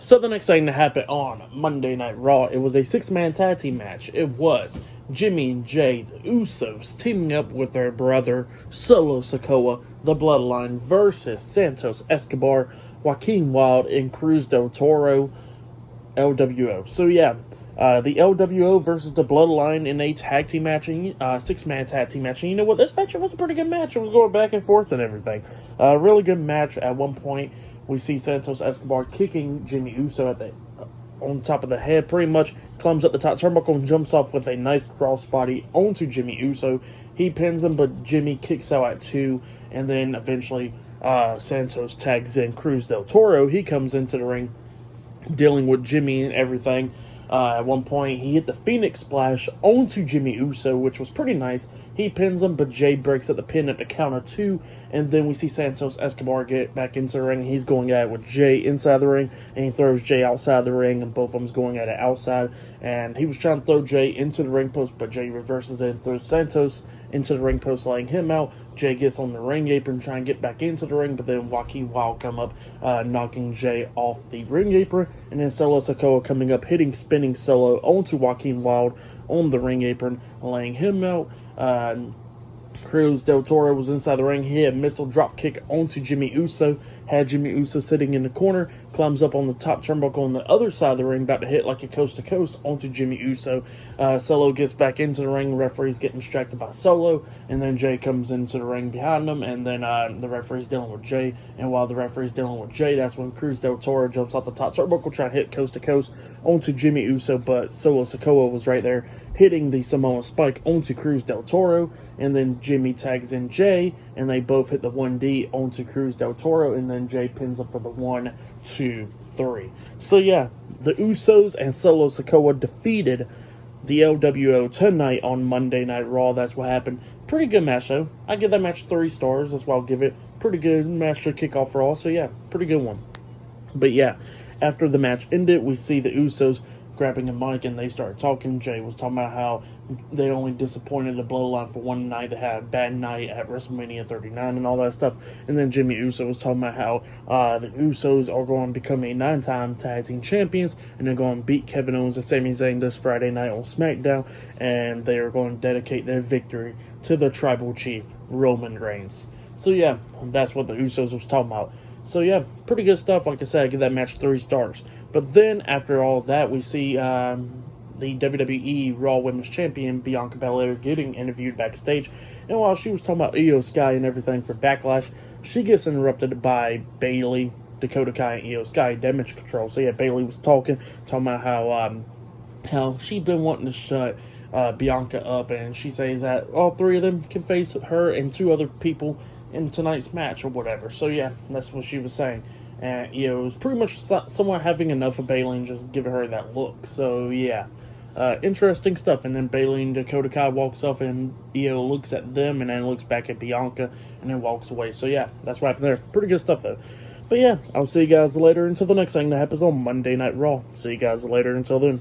So the next thing to happen on Monday Night Raw, it was a six-man tag team match. It was Jimmy and Jay, the Usos, teaming up with their brother, Solo Sikoa, the Bloodline, versus Santos, Escobar, Joaquin, Wilde, and Cruz del Toro, LWO. So yeah, the LWO versus the Bloodline in a tag team match, six-man tag team match. And you know what? This match was a pretty good match. It was going back and forth and everything. Really good match. At one point, we see Santos Escobar kicking Jimmy Uso on top of the head, pretty much climbs up the top turnbuckle and jumps off with a nice crossbody onto Jimmy Uso. He pins him, but Jimmy kicks out at 2, and then eventually Santos tags in Cruz del Toro. He comes into the ring dealing with Jimmy and everything. At one point, he hit the Phoenix Splash onto Jimmy Uso, which was pretty nice. He pins him, but Jay breaks up the pin at the count of 2, and then we see Santos Escobar get back into the ring. He's going at it with Jay inside the ring, and he throws Jay outside the ring, and both of them's going at it outside. And he was trying to throw Jay into the ring post, but Jay reverses it and throws Santos into the ring post, laying him out. Jay gets on the ring apron, trying to get back into the ring, but then Joaquin Wilde come up, knocking Jay off the ring apron, and then Solo Sikoa coming up, hitting spinning Solo onto Joaquin Wilde on the ring apron, laying him out. Cruz del Toro was inside the ring. He had a missile drop kick onto Jimmy Uso, had Jimmy Uso sitting in the corner, climbs up on the top turnbuckle on the other side of the ring, about to hit like a coast-to-coast onto Jimmy Uso. Solo gets back into the ring. The referee's getting distracted by Solo, and then Jay comes into the ring behind him, and then the referee's dealing with Jay. And while the referee's dealing with Jay, that's when Cruz del Toro jumps off the top turnbuckle, trying to hit coast-to-coast onto Jimmy Uso, but Solo Sikoa was right there, hitting the Samoan Spike onto Cruz del Toro, and then Jimmy tags in Jay, and they both hit the 1D onto Cruz del Toro, and then Jay pins up for the 1, 2, 3. So yeah, the Usos and Solo Sikoa defeated the LWO tonight on Monday Night Raw. That's what happened. Pretty good match though. I give that match 3 stars. That's why I'll give it. Pretty good match to kick off Raw. So yeah, pretty good one. But yeah, after the match ended, we see the Usos grabbing a mic and they start talking. Jay was talking about how they only disappointed the Bloodline for one night. They had a bad night at WrestleMania 39 and all that stuff. And then Jimmy Uso was talking about how the Usos are going to become a 9-time tag team champions, and they're going to beat Kevin Owens and Sami Zayn this Friday night on SmackDown, and they are going to dedicate their victory to the tribal chief, Roman Reigns. So yeah, that's what the Usos was talking about. So yeah, pretty good stuff. Like I said, I give that match 3 stars. But then, after all that, we see the WWE Raw Women's Champion, Bianca Belair, getting interviewed backstage. And while she was talking about Io Sky and everything for Backlash, she gets interrupted by Bayley, Dakota Kai, and Io Sky, Damage Control. So yeah, Bayley was talking about how she'd been wanting to shut Bianca up, and she says that all 3 of them can face her and 2 other people in tonight's match or whatever. So yeah, that's what she was saying. And Io was pretty much somewhat having enough of Bayley and just giving her that look. So yeah, interesting stuff. And then Bayley and Dakota Kai walks off, and Io looks at them and then looks back at Bianca and then walks away. So yeah, that's what happened there. Pretty good stuff though. But yeah, I'll see you guys later until the next thing that happens on Monday Night Raw. See you guys later until then.